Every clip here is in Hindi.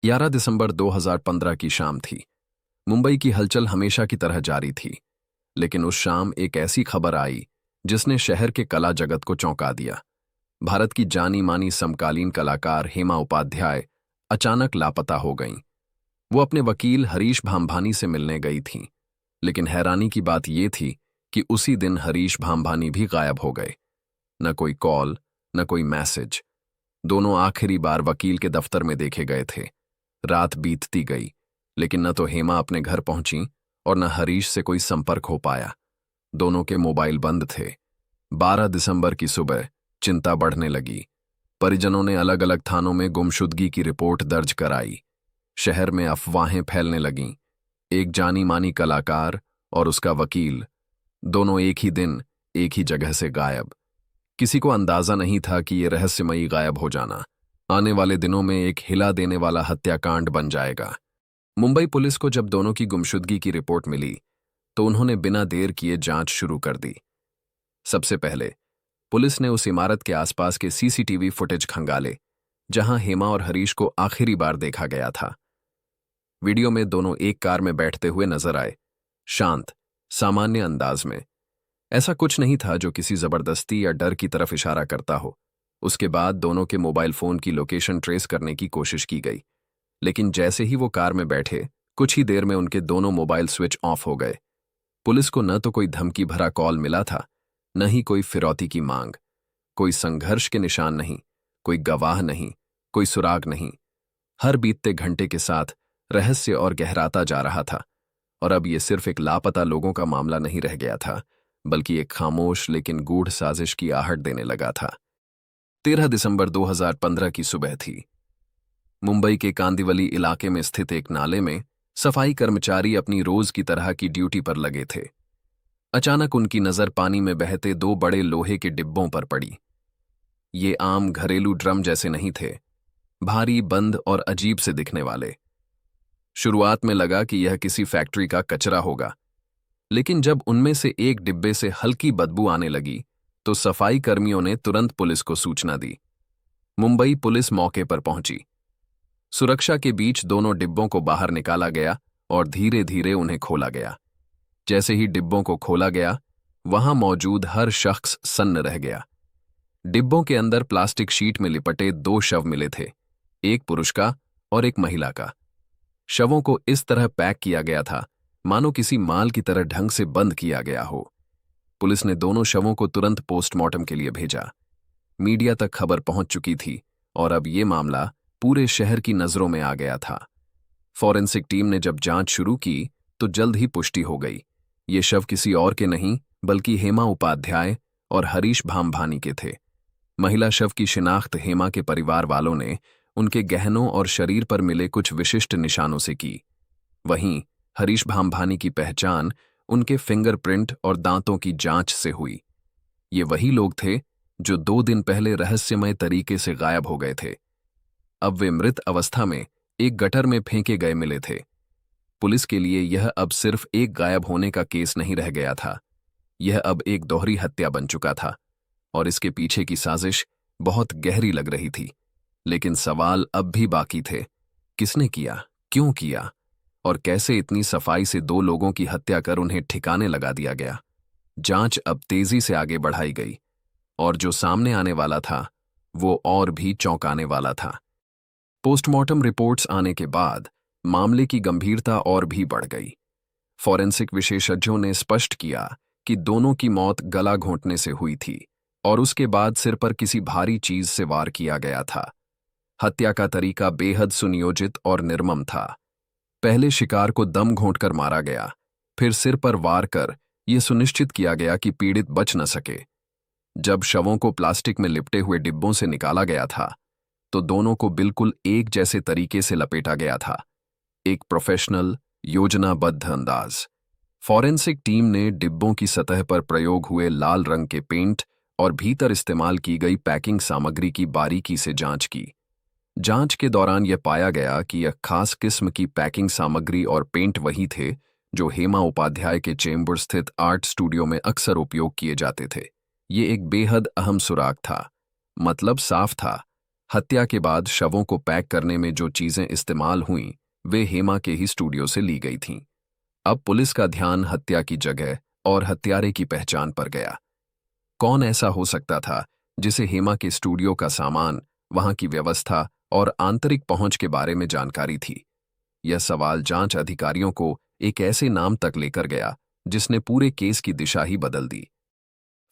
11 दिसंबर 2015 की शाम थी। मुंबई की हलचल हमेशा की तरह जारी थी, लेकिन उस शाम एक ऐसी खबर आई जिसने शहर के कला जगत को चौंका दिया। भारत की जानी मानी समकालीन कलाकार हेमा उपाध्याय अचानक लापता हो गईं। वो अपने वकील हरीश भामभानी से मिलने गई थीं, लेकिन हैरानी की बात ये थी कि उसी दिन हरीश भामभानी भी गायब हो गए। न कोई कॉल, न कोई मैसेज। दोनों आखिरी बार वकील के दफ्तर में देखे गए थे। रात बीतती गई, लेकिन न तो हेमा अपने घर पहुंची और न हरीश से कोई संपर्क हो पाया। दोनों के मोबाइल बंद थे। 12 दिसंबर की सुबह चिंता बढ़ने लगी। परिजनों ने अलग अलग थानों में गुमशुदगी की रिपोर्ट दर्ज कराई। शहर में अफवाहें फैलने लगीं। एक जानी मानी कलाकार और उसका वकील, दोनों एक ही दिन एक ही जगह से गायब। किसी को अंदाजा नहीं था कि ये रहस्यमयी गायब हो जाना आने वाले दिनों में एक हिला देने वाला हत्याकांड बन जाएगा। मुंबई पुलिस को जब दोनों की गुमशुदगी की रिपोर्ट मिली, तो उन्होंने बिना देर किए जांच शुरू कर दी। सबसे पहले पुलिस ने उस इमारत के आसपास के सीसीटीवी फुटेज खंगाले जहां हेमा और हरीश को आखिरी बार देखा गया था। वीडियो में दोनों एक कार में बैठते हुए नजर आए, शांत, सामान्य अंदाज में। ऐसा कुछ नहीं था जो किसी जबरदस्ती या डर की तरफ इशारा करता हो। उसके बाद दोनों के मोबाइल फोन की लोकेशन ट्रेस करने की कोशिश की गई, लेकिन जैसे ही वो कार में बैठे, कुछ ही देर में उनके दोनों मोबाइल स्विच ऑफ हो गए। पुलिस को न तो कोई धमकी भरा कॉल मिला था, न ही कोई फिरौती की मांग। कोई संघर्ष के निशान नहीं, कोई गवाह नहीं, कोई सुराग नहीं। हर बीतते घंटे के साथ रहस्य और गहराता जा रहा था, और अब ये सिर्फ एक लापता लोगों का मामला नहीं रह गया था, बल्कि एक खामोश लेकिन गूढ़ साजिश की आहट देने लगा था। 13 दिसंबर 2015 की सुबह थी। मुंबई के कांदिवली इलाके में स्थित एक नाले में सफाई कर्मचारी अपनी रोज की तरह की ड्यूटी पर लगे थे। अचानक उनकी नजर पानी में बहते दो बड़े लोहे के डिब्बों पर पड़ी। ये आम घरेलू ड्रम जैसे नहीं थे, भारी, बंद और अजीब से दिखने वाले। शुरुआत में लगा कि यह किसी फैक्ट्री का कचरा होगा, लेकिन जब उनमें से एक डिब्बे से हल्की बदबू आने लगी, तो सफाई कर्मियों ने तुरंत पुलिस को सूचना दी। मुंबई पुलिस मौके पर पहुंची। सुरक्षा के बीच दोनों डिब्बों को बाहर निकाला गया और धीरे धीरे उन्हें खोला गया। जैसे ही डिब्बों को खोला गया, वहां मौजूद हर शख्स सन्न रह गया। डिब्बों के अंदर प्लास्टिक शीट में लिपटे दो शव मिले थे, एक पुरुष का और एक महिला का। शवों को इस तरह पैक किया गया था मानो किसी माल की तरह ढंग से बंद किया गया हो। पुलिस ने दोनों शवों को तुरंत पोस्टमार्टम के लिए भेजा। मीडिया तक खबर पहुंच चुकी थी और अब ये मामला पूरे शहर की नजरों में आ गया था। फॉरेंसिक टीम ने जब जांच शुरू की तो जल्द ही पुष्टि हो गई। ये शव किसी और के नहीं, बल्कि हेमा उपाध्याय और हरीश भामभानी के थे। महिला शव की शिनाख्त हेमा के परिवार वालों ने उनके गहनों और शरीर पर मिले कुछ विशिष्ट निशानों से की। वहीं हरीश भामभानी की पहचान उनके फिंगरप्रिंट और दांतों की जांच से हुई। ये वही लोग थे जो 2 दिन पहले रहस्यमय तरीके से गायब हो गए थे। अब वे मृत अवस्था में एक गटर में फेंके गए मिले थे। पुलिस के लिए यह अब सिर्फ एक गायब होने का केस नहीं रह गया था, यह अब एक दोहरी हत्या बन चुका था, और इसके पीछे की साजिश बहुत गहरी लग रही थी। लेकिन सवाल अब भी बाकी थे, किसने किया, क्यों किया, और कैसे इतनी सफाई से 2 लोगों की हत्या कर उन्हें ठिकाने लगा दिया गया। जांच अब तेजी से आगे बढ़ाई गई, और जो सामने आने वाला था वो और भी चौंकाने वाला था। पोस्टमार्टम रिपोर्ट्स आने के बाद मामले की गंभीरता और भी बढ़ गई। फॉरेंसिक विशेषज्ञों ने स्पष्ट किया कि दोनों की मौत गला घोंटने से हुई थी और उसके बाद सिर पर किसी भारी चीज से वार किया गया था। हत्या का तरीका बेहद सुनियोजित और निर्मम था। पहले शिकार को दम घोंटकर मारा गया, फिर सिर पर वार कर यह सुनिश्चित किया गया कि पीड़ित बच न सके। जब शवों को प्लास्टिक में लिपटे हुए डिब्बों से निकाला गया था, तो दोनों को बिल्कुल एक जैसे तरीके से लपेटा गया था, एक प्रोफेशनल, योजनाबद्ध अंदाज। फॉरेंसिक टीम ने डिब्बों की सतह पर प्रयोग हुए लाल रंग के पेंट और भीतर इस्तेमाल की गई पैकिंग सामग्री की बारीकी से जांच की। जांच के दौरान यह पाया गया कि यह खास किस्म की पैकिंग सामग्री और पेंट वही थे जो हेमा उपाध्याय के चेंबूर स्थित आर्ट स्टूडियो में अक्सर उपयोग किए जाते थे। ये एक बेहद अहम सुराग था। मतलब साफ था, हत्या के बाद शवों को पैक करने में जो चीजें इस्तेमाल हुईं वे हेमा के ही स्टूडियो से ली गई थीं। अब पुलिस का ध्यान हत्या की जगह और हत्यारे की पहचान पर गया। कौन ऐसा हो सकता था जिसे हेमा के स्टूडियो का सामान, वहां की व्यवस्था और आंतरिक पहुंच के बारे में जानकारी थी? यह सवाल जांच अधिकारियों को एक ऐसे नाम तक लेकर गया जिसने पूरे केस की दिशा ही बदल दी।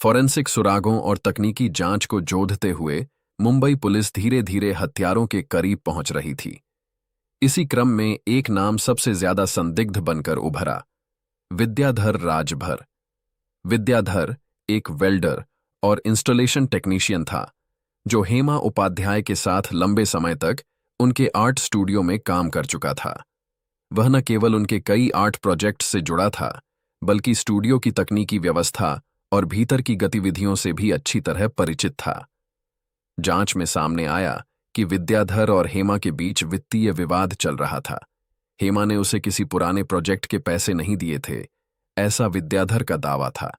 फॉरेंसिक सुरागों और तकनीकी जांच को जोड़ते हुए मुंबई पुलिस धीरे धीरे हत्यारों के करीब पहुंच रही थी। इसी क्रम में एक नाम सबसे ज्यादा संदिग्ध बनकर उभरा, विद्याधर राजभर। विद्याधर एक वेल्डर और इंस्टॉलेशन टेक्नीशियन था जो हेमा उपाध्याय के साथ लंबे समय तक उनके आर्ट स्टूडियो में काम कर चुका था। वह न केवल उनके कई आर्ट प्रोजेक्ट से जुड़ा था बल्कि स्टूडियो की तकनीकी व्यवस्था और भीतर की गतिविधियों से भी अच्छी तरह परिचित था। जांच में सामने आया कि विद्याधर और हेमा के बीच वित्तीय विवाद चल रहा था। हेमा ने उसे किसी पुराने प्रोजेक्ट के पैसे नहीं दिए थे, ऐसा विद्याधर का दावा था।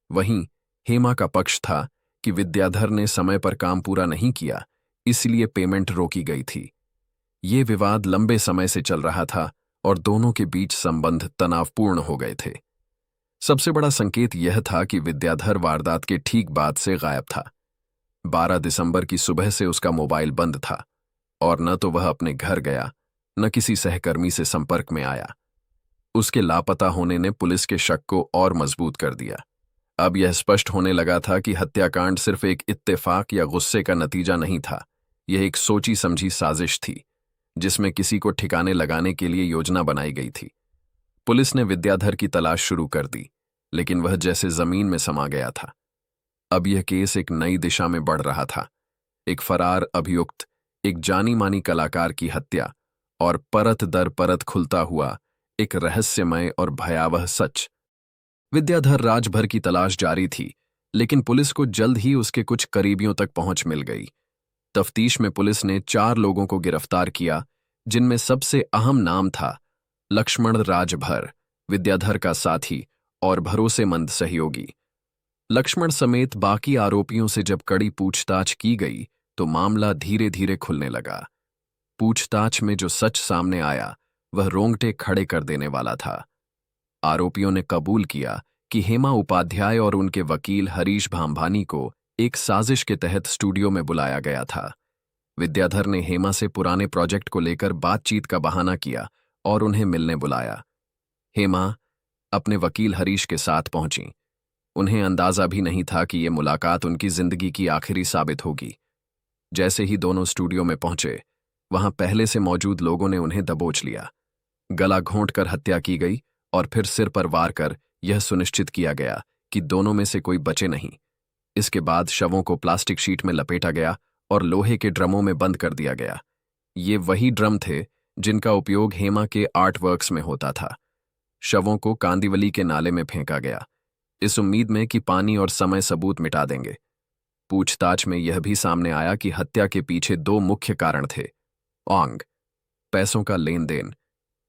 वहीं हेमा का पक्ष था कि विद्याधर ने समय पर काम पूरा नहीं किया, इसलिए पेमेंट रोकी गई थी। ये विवाद लंबे समय से चल रहा था और दोनों के बीच संबंध तनावपूर्ण हो गए थे। सबसे बड़ा संकेत यह था कि विद्याधर वारदात के ठीक बाद से गायब था। 12 दिसंबर की सुबह से उसका मोबाइल बंद था और न तो वह अपने घर गया, न किसी सहकर्मी से संपर्क में आया। उसके लापता होने ने पुलिस के शक को और मजबूत कर दिया। अब यह स्पष्ट होने लगा था कि हत्याकांड सिर्फ एक इत्तेफाक या गुस्से का नतीजा नहीं था। यह एक सोची समझी साजिश थी जिसमें किसी को ठिकाने लगाने के लिए योजना बनाई गई थी। पुलिस ने विद्याधर की तलाश शुरू कर दी, लेकिन वह जैसे जमीन में समा गया था। अब यह केस एक नई दिशा में बढ़ रहा था। एक फरार अभियुक्त, एक जानी मानी कलाकार की हत्या और परत दर परत खुलता हुआ एक रहस्यमय और भयावह सच। विद्याधर राजभर की तलाश जारी थी, लेकिन पुलिस को जल्द ही उसके कुछ करीबियों तक पहुंच मिल गई। तफ्तीश में पुलिस ने 4 लोगों को गिरफ्तार किया, जिनमें सबसे अहम नाम था लक्ष्मण राजभर, विद्याधर का साथी और भरोसेमंद सहयोगी। लक्ष्मण समेत बाकी आरोपियों से जब कड़ी पूछताछ की गई तो मामला धीरे धीरे खुलने लगा। पूछताछ में जो सच सामने आया वह रोंगटे खड़े कर देने वाला था। आरोपियों ने कबूल किया कि हेमा उपाध्याय और उनके वकील हरीश भांभानी को एक साजिश के तहत स्टूडियो में बुलाया गया था। विद्याधर ने हेमा से पुराने प्रोजेक्ट को लेकर बातचीत का बहाना किया और उन्हें मिलने बुलाया। हेमा अपने वकील हरीश के साथ पहुंची। उन्हें अंदाजा भी नहीं था कि यह मुलाकात उनकी जिंदगी की आखिरी साबित होगी। जैसे ही दोनों स्टूडियो में पहुंचे, वहां पहले से मौजूद लोगों ने उन्हें दबोच लिया। गला घोंटकर हत्या की गई और फिर सिर पर वार कर यह सुनिश्चित किया गया कि दोनों में से कोई बचे नहीं। इसके बाद शवों को प्लास्टिक शीट में लपेटा गया और लोहे के ड्रमों में बंद कर दिया गया। ये वही ड्रम थे जिनका उपयोग हेमा के आर्ट वर्क्स में होता था। शवों को कांदिवली के नाले में फेंका गया, इस उम्मीद में कि पानी और समय सबूत मिटा देंगे। पूछताछ में यह भी सामने आया कि हत्या के पीछे 2 मुख्य कारण थे। ओंग, पैसों का लेन देन।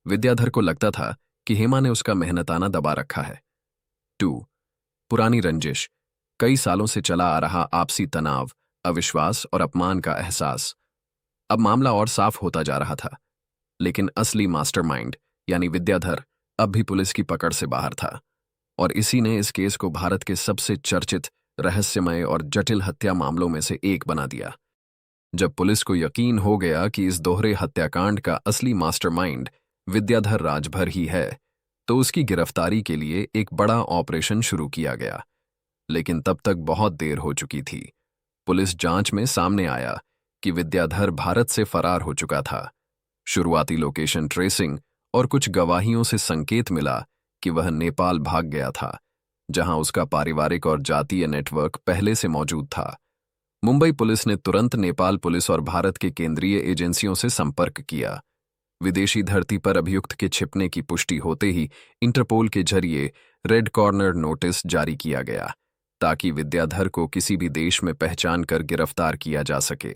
विद्याधर को लगता था कि हेमा ने उसका मेहनताना दबा रखा है। 2, पुरानी रंजिश, कई सालों से चला आ रहा आपसी तनाव, अविश्वास और अपमान का एहसास। अब मामला और साफ होता जा रहा था, लेकिन असली मास्टरमाइंड यानी विद्याधर अब भी पुलिस की पकड़ से बाहर था और इसी ने इस केस को भारत के सबसे चर्चित, रहस्यमय और जटिल हत्या मामलों में से एक बना दिया। जब पुलिस को यकीन हो गया कि इस दोहरे हत्याकांड का असली मास्टरमाइंड विद्याधर राजभर ही है, तो उसकी गिरफ्तारी के लिए एक बड़ा ऑपरेशन शुरू किया गया। लेकिन तब तक बहुत देर हो चुकी थी। पुलिस जांच में सामने आया कि विद्याधर भारत से फरार हो चुका था। शुरुआती लोकेशन ट्रेसिंग और कुछ गवाहियों से संकेत मिला कि वह नेपाल भाग गया था, जहां उसका पारिवारिक और जातीय नेटवर्क पहले से मौजूद था। मुंबई पुलिस ने तुरंत नेपाल पुलिस और भारत के केंद्रीय एजेंसियों से संपर्क किया। विदेशी धरती पर अभियुक्त के छिपने की पुष्टि होते ही इंटरपोल के जरिए रेड कॉर्नर नोटिस जारी किया गया, ताकि विद्याधर को किसी भी देश में पहचान कर गिरफ्तार किया जा सके।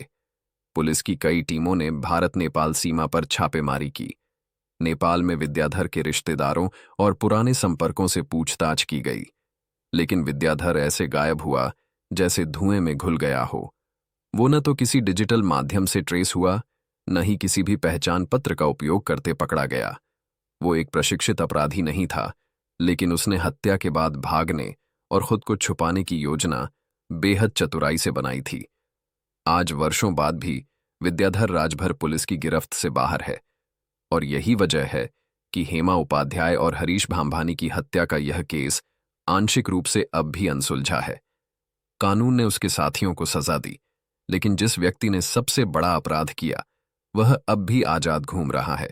पुलिस की कई टीमों ने भारत नेपाल सीमा पर छापेमारी की। नेपाल में विद्याधर के रिश्तेदारों और पुराने संपर्कों से पूछताछ की गई, लेकिन विद्याधर ऐसे गायब हुआ जैसे धुएं में घुल गया हो। वो न तो किसी डिजिटल माध्यम से ट्रेस हुआ, न ही किसी भी पहचान पत्र का उपयोग करते पकड़ा गया। वो एक प्रशिक्षित अपराधी नहीं था, लेकिन उसने हत्या के बाद भागने और खुद को छुपाने की योजना बेहद चतुराई से बनाई थी। आज वर्षों बाद भी विद्याधर राजभर पुलिस की गिरफ्त से बाहर है, और यही वजह है कि हेमा उपाध्याय और हरीश भांभानी की हत्या का यह केस आंशिक रूप से अब भी अनसुलझा है। कानून ने उसके साथियों को सजा दी, लेकिन जिस व्यक्ति ने सबसे बड़ा अपराध किया वह अब भी आजाद घूम रहा है।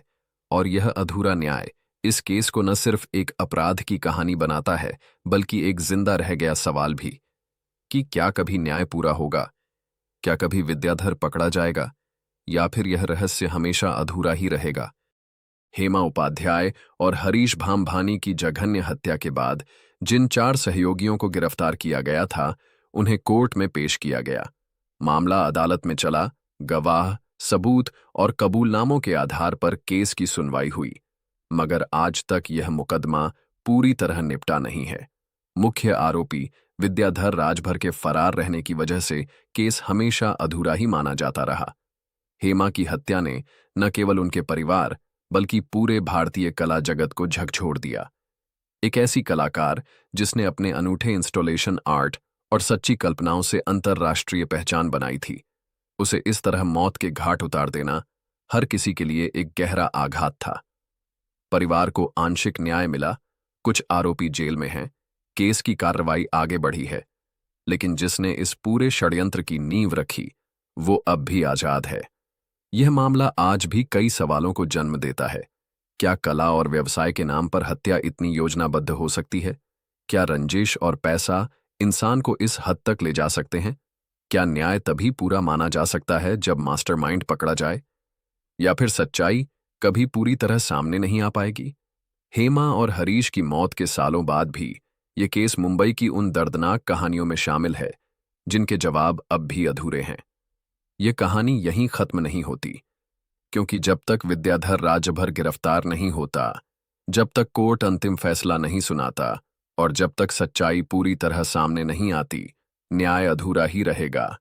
और यह अधूरा न्याय इस केस को न सिर्फ एक अपराध की कहानी बनाता है, बल्कि एक जिंदा रह गया सवाल भी कि क्या कभी न्याय पूरा होगा? क्या कभी विद्याधर पकड़ा जाएगा, या फिर यह रहस्य हमेशा अधूरा ही रहेगा? हेमा उपाध्याय और हरीश भांभानी की जघन्य हत्या के बाद जिन 4 सहयोगियों को गिरफ्तार किया गया था, उन्हें कोर्ट में पेश किया गया। मामला अदालत में चला, गवाह, सबूत और कबूलनामों के आधार पर केस की सुनवाई हुई, मगर आज तक यह मुकदमा पूरी तरह निपटा नहीं है। मुख्य आरोपी विद्याधर राजभर के फरार रहने की वजह से केस हमेशा अधूरा ही माना जाता रहा। हेमा की हत्या ने न केवल उनके परिवार बल्कि पूरे भारतीय कला जगत को झकझोर दिया। एक ऐसी कलाकार जिसने अपने अनूठे इंस्टॉलेशन आर्ट और सच्ची कल्पनाओं से अंतर्राष्ट्रीय पहचान बनाई थी, उसे इस तरह मौत के घाट उतार देना हर किसी के लिए एक गहरा आघात था। परिवार को आंशिक न्याय मिला, कुछ आरोपी जेल में हैं, केस की कार्रवाई आगे बढ़ी है, लेकिन जिसने इस पूरे षड्यंत्र की नींव रखी वो अब भी आजाद है। यह मामला आज भी कई सवालों को जन्म देता है। क्या कला और व्यवसाय के नाम पर हत्या इतनी योजनाबद्ध हो सकती है? क्या रंजिश और पैसा इंसान को इस हद तक ले जा सकते हैं? क्या न्याय तभी पूरा माना जा सकता है जब मास्टरमाइंड पकड़ा जाए? या फिर सच्चाई कभी पूरी तरह सामने नहीं आ पाएगी? हेमा और हरीश की मौत के सालों बाद भी ये केस मुंबई की उन दर्दनाक कहानियों में शामिल है जिनके जवाब अब भी अधूरे हैं। ये कहानी यहीं खत्म नहीं होती, क्योंकि जब तक विद्याधर राजभर गिरफ्तार नहीं होता, जब तक कोर्ट अंतिम फैसला नहीं सुनाता और जब तक सच्चाई पूरी तरह सामने नहीं आती, न्याय अधूरा ही रहेगा।